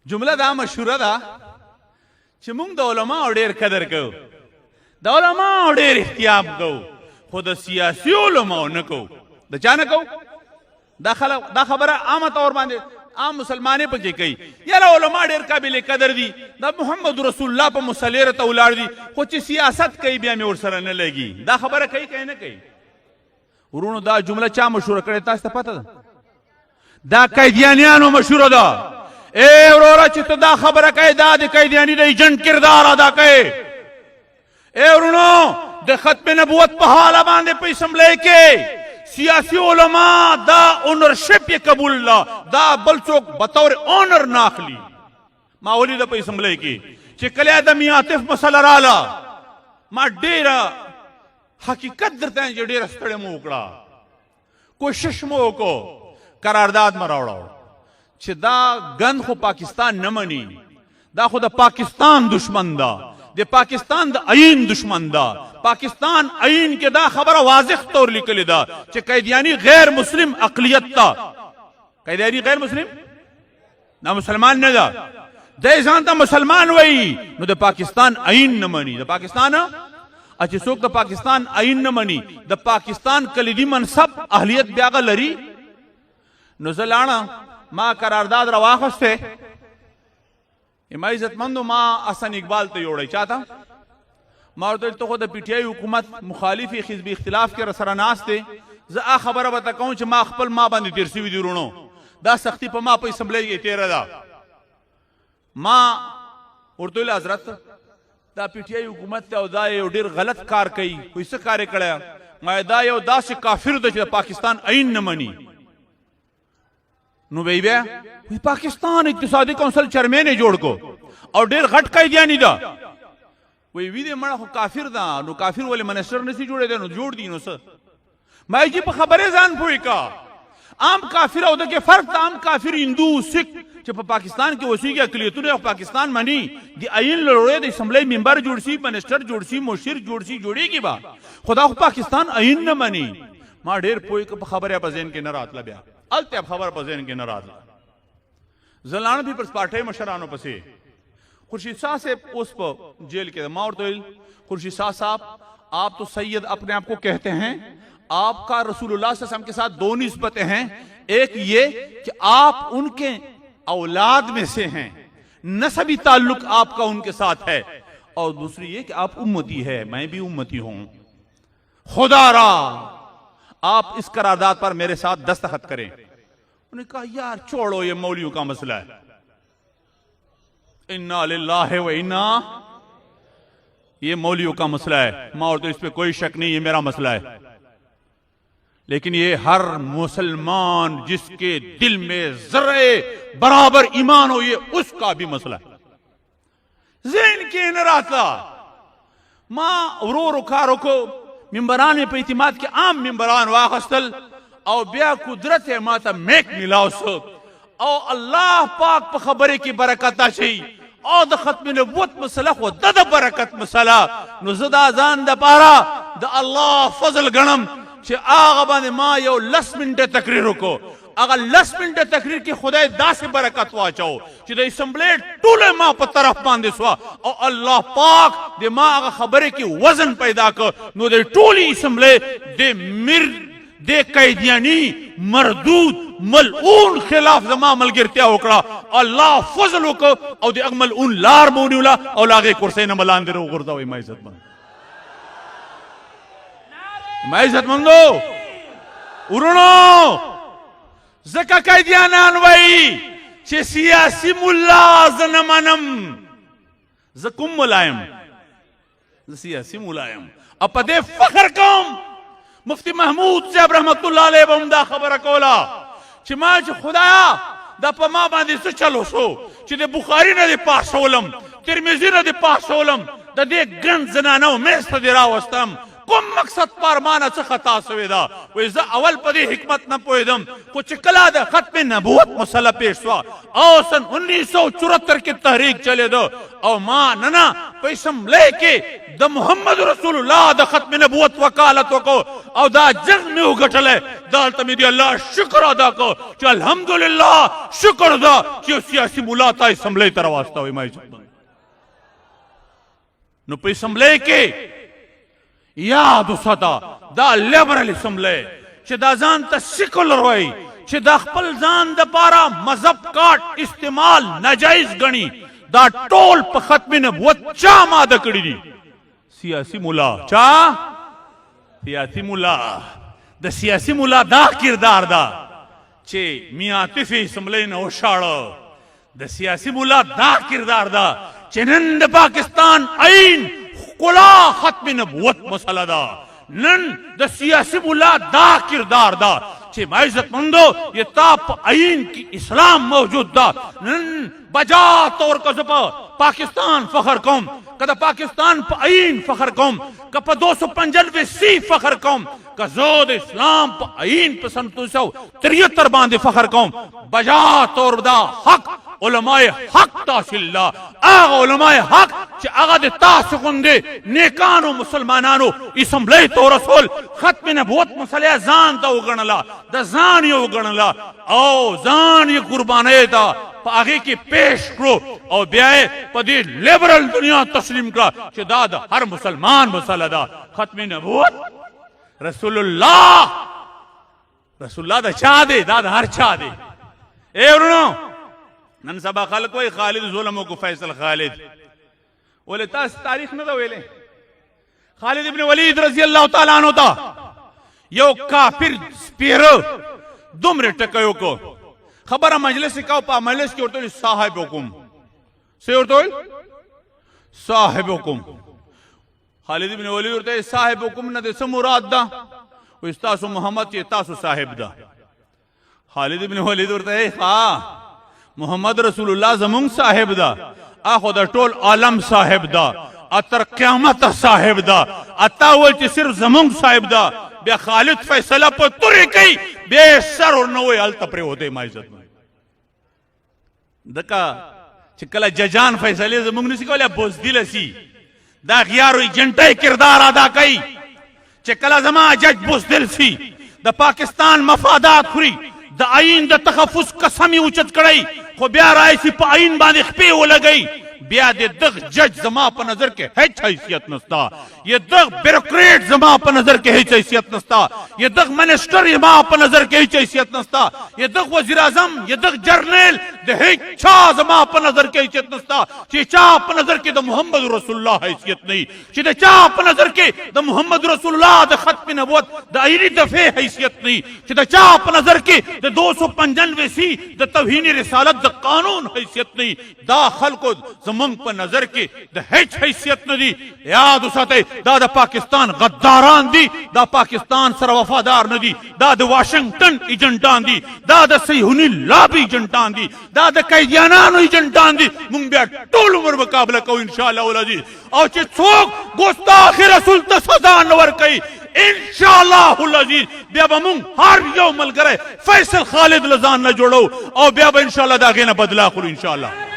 جمله دا مشهوره ده چې موږ د علماو ډېر قدر کوو، د علماو ډېر احتیام کوو، خو د سیاسي علماو نه کوو. د چا نه کوو؟ دا خبره عامه طور باندې عام مسلمانې پکې کوي، یاره علما ډېر قابل قدر دي، د محمد رسول الله په مسلې راته ولاړ دي، خو چې سیاست کوي بیا مې ورسره نه لګي. دا خبره کوي که نه کوي؟ ورونو دا جمله چا مشهوره کړې تاسو ته پته ده؟ دا قیدیانیانو مشهوره ده. اے وروره چې ته دا خبره کوي دا د قیدیاني د ایجنټ کردار ادا کوي. اے ورونو د ختم نبوت په حاله باندې په اسمبلی کې سیاسی علماء دا اونرشپ یې قبول ده، دا بل څوک بطور اونر نه اخلي. ما ولیده په اسمبلی کې چې کله د میاں عاطف مسله راله، ما ډېره حقیقت درته وایم چې ډېره ستړې مو وکړه، کوشش مو وکړو، قرارداد مو راوړو چې دا ګند خو پاکستان نه مني، دا خو د پاکستان دشمن ده، د پاکستان د آئین دشمن ده. پاکستان آئین کې دا خبره واضح طور لیکلې ده چې قیدیانی غیر مسلم اقلیت ده. قیدیانی غیر مسلم دا مسلمان نه ده، دی ځان ته مسلمان وایي، نو د پاکستان آئین نه مني. د پاکستان چې څوک د پاکستان آئین نه مني، د پاکستان کلیدي منصب اهلیت بیا هغه لري. نو زه لاړم، ما قرارداد راواخسته، ما عزتمندو ما حسن اقبال ته یوړی. چاته؟ ما ورته ته خو د پی ټی آی حکومت مخالفي حزبي اختلاف کې راسره ناست دی، زه خبره به ته کوم چې ما خپل ما باندې تیر شوي دي ورونو، دا سختی په ما په اسمبلی کې تیره ده. ما ورته ویل حضرت دا پی ټی آی حکومت ته او دا یو ډېر غلط کار کوي. وایي څه کار یې کړی؟ ما دا یو داسې کافر ده چې د پاکستان آئین نه مني. نو بیا پاکستان اقتصادي کونسل چیرمین یې جوړ کو او ډېر غټ قیدیانی ده. وی وی دې مړه خو کافر ده، نو کافر ولې منسټر نشي جوړېدی؟ نو جوړ دی. نو څه ما یې په خبرې ځان پوه کا. عام کافر او دغه فرق ته عام کافر هندو سکھ چې په پاکستان کې اوسېږي اقلیتونه او پاکستان مني، د آئین لړوي د اسمبلی ممبر جوړ شي، منسټر جوړ شي، مشیر جوړ شي، جوړېږي به، خدا خو پاکستان آئین نه مني. ما ډېر پوه که په خبره په ذهن کې نه راتله، بیا الته خبر په ذهن کې نه راتله. زلانه پیپلز پارټۍ مشرانو پسې خورشید شاہ سے اس پر جیل کے ما ورته ویل خورشید شاہ صاحب آپ تو سید اپنے آپ کو کہتے ہیں، آپ کا رسول اللہ صلی اللہ علیہ وسلم کے ساتھ دو نسبتیں ہیں، ایک یہ کہ آپ ان کے اولاد میں سے ہیں، نسبی تعلق آپ کا ان کے ساتھ ہے، اور دوسری یہ کہ آپ امتی ہے، میں بھی امتی ہوں، خدا را آپ اس قرارداد پر میرے ساتھ دستخط کریں. انہوں نے کہا یار چھوڑو یہ مولویوں کا مسئلہ ہے، انا للہ و انا، یہ مولویوں کا مسئلہ ہے، ماں اور تو اس پہ کوئی شک نہیں، یہ میرا مسئلہ ہے، لیکن یہ ہر مسلمان جس کے دل میں ذرے برابر ایمان ہو یہ اس کا بھی مسئلہ ہے. ذہن کے نہ رہتا. ماں رو رکھا رکھو ممبران میں پہ اعتماد کے عام ممبران واخستل او بیا قدرت ما تا میک ملاو سو او اللہ پاک پا خبری کی برکتا شئی او دا ختم نبوت مسئلہ خو دا برکت مسئلہ نو زد آزان دا پارا دا اللہ فضل گنم چھے آغا باندے ما یو 10 منٹ تقریر کو اگر 10 منٹ تقریر کی خدای دا سے برکت واچاو چھے دا اسمبلی ٹولے ما پا طرف باندے سوا او اللہ پاک دے ما آغا خبری کی وزن پیدا کر نو دے ٹولی اسمبلی دے دے قیدیانی مردود ملعون خلاف زما ملگرتیا وکڑا اللہ فضل کو او دے اگمل اون لار مونیولا او لاغے کرسے نمالان دے رو گردہ ہوئی ما عزت مند ما عزت مندو ارونو زکا قیدیانان وئی چھے سیاسی ملا زنمانم زکم ملائم سیاسی ملائم اپا دے فخر کم مفتی محمود صاحب رحمت اللہ علیہ بہمدہ خبر کولا چھے ماں چھے خدایا دا پا ما باندے سے چلو سو چھے دے بخاری نا دے پاسولم ترمیزی نا دے پاسولم دا دے گن زنانو میست دے راوستم کوم مقصد پارمانه څه خطا سوې ده وایي زه اول په دې حکمت نه پوهېدم خو چې کله د ختم نبوت مسله پیش شوه او سن 1974 کې تحریک چلېده او ما نه په اسمبلی کې د محمد رسول الله د ختم نبوت وکالت وکړو او دا جنګ مې وګټلی دا هلته مې د الله شکر ادا کړ چې الحمدلله شکر ده چې یو سیاسي ملا تا اسمبلی ته راواستوئ ما نو په اسمبلی کې یاد وساته دا لیبرل اسمبلی چې دا ځان ته سیکولر وایي چې دا خپل ځان دپاره مذهب کارت استعمال ناجایز ګڼي دا ټول په ختم نبوت چا ماده کړي دي سیاسی مولا چا سیاسی مولا د سیاسی مولا دا کردار دا چې میاں عاطف اسمبلی نه وشاړه د سیاسی مولا دا کردار دا چې نن د پاکستان عین ښکلا ختم نبوت مسله ده نن د سیاسی مولا دا کردار دا چې ما عزت مندو یہ تا عین کی اسلام موجود دا نن بجا طور کا زپا پاکستان فخر کوم که د پاکستان په عین فخر کوم که په 295 فخر کوم که زه د اسلام په عین په سن 1973 باندې فخر کوم بجا طور دا حق علماء حق تاسو الله هغه علماء حق چې هغه د تاسو غوندې نیکانو مسلمانانو اسمبلی ته رسول ختم نبوت مسله ځان ته وګڼله د ځان یې وګڼله او ځان یې قربانۍ ته په هغې کې پیش کړو او بیا یې په دې لیبرل دنیا تسلیم کړه چې دا د هر مسلمان مسله ده ختم نبوت رسول الله د چا دی دا د هر چا دی ای ورونو نن سبا خلق وای خالد ظلم کو فیصل خالد ولې تاسو تاریخ نه دا ویلې خالد ابن ولید رضی الله تعالی عنہ تا یو کافر سپیرو دومره ټکیو کو خبره مجلس کا په مجلس کې ورته صاحب حکم سه ورته صاحب حکم خالد ابن ولید ورته صاحب حکم نه څه مراد ده و استاسو محمد چې تاسو صاحب ده خالد ابن ولید ورته ها محمد رسول الله زمون صاحب دا اخو دا ټول عالم صاحب دا اتر قیامت صاحب دا اتا ول چې صرف زمون صاحب دا بیا خالد فیصله په تورې کوي بیا سر ورنوي هلته پرې هوته ما عزت دکا چې کله ججان فیصله زمون نسی کولی بوزدل سی دا غیارو ایجنټي کردار ادا کوي چې کله زما جج بوزدل سی د پاکستان مفادات خوري د عین د تخفص قسم یې اوچت کړی خو بیا رایسي په عین باندې خپې ولګئ بیا د دغ جج زما په نظر کې هیڅ حیثیت نستا یہ دغ بیروکریٹ زما په نظر کې هیڅ حیثیت نستا یہ دغ منسٹر زما په نظر کې هیڅ حیثیت نستا یہ دغ وزیر اعظم یہ دغ جرنیل د هیڅ چا زما په نظر کې حیثیت نستا چې چا په نظر کې د محمد رسول الله حیثیت نه چې د چا په نظر کې د محمد رسول الله د ختم نبوت د عینی دفعه حیثیت نه چې د چا په نظر کې د 295 د توهین رسالت د قانون حیثیت نه دا خلکو زمونږ په نظر کې د هیڅ حیثیت نه دي یاد وساتئ دا د پاکستان غداران دي دا پاکستان سره وفادار نه دي دا د واشنگټن ایجنټان دي دا د صهیوني لابي ایجنټان دي دا د قیدیانانو ایجنټان دي مونږ بیا ټول عمر مقابله کوو ان شاء الله العزیز او چې څوک ګستاخ رسول ته سزا نه ورکوي ان شاء الله العزیز بیا به مونږ هر یو ملګری فیصل خالد لزان نه جوړو او بیا به ان شاء الله د هغې نه بدلا اخلو ان شاء الله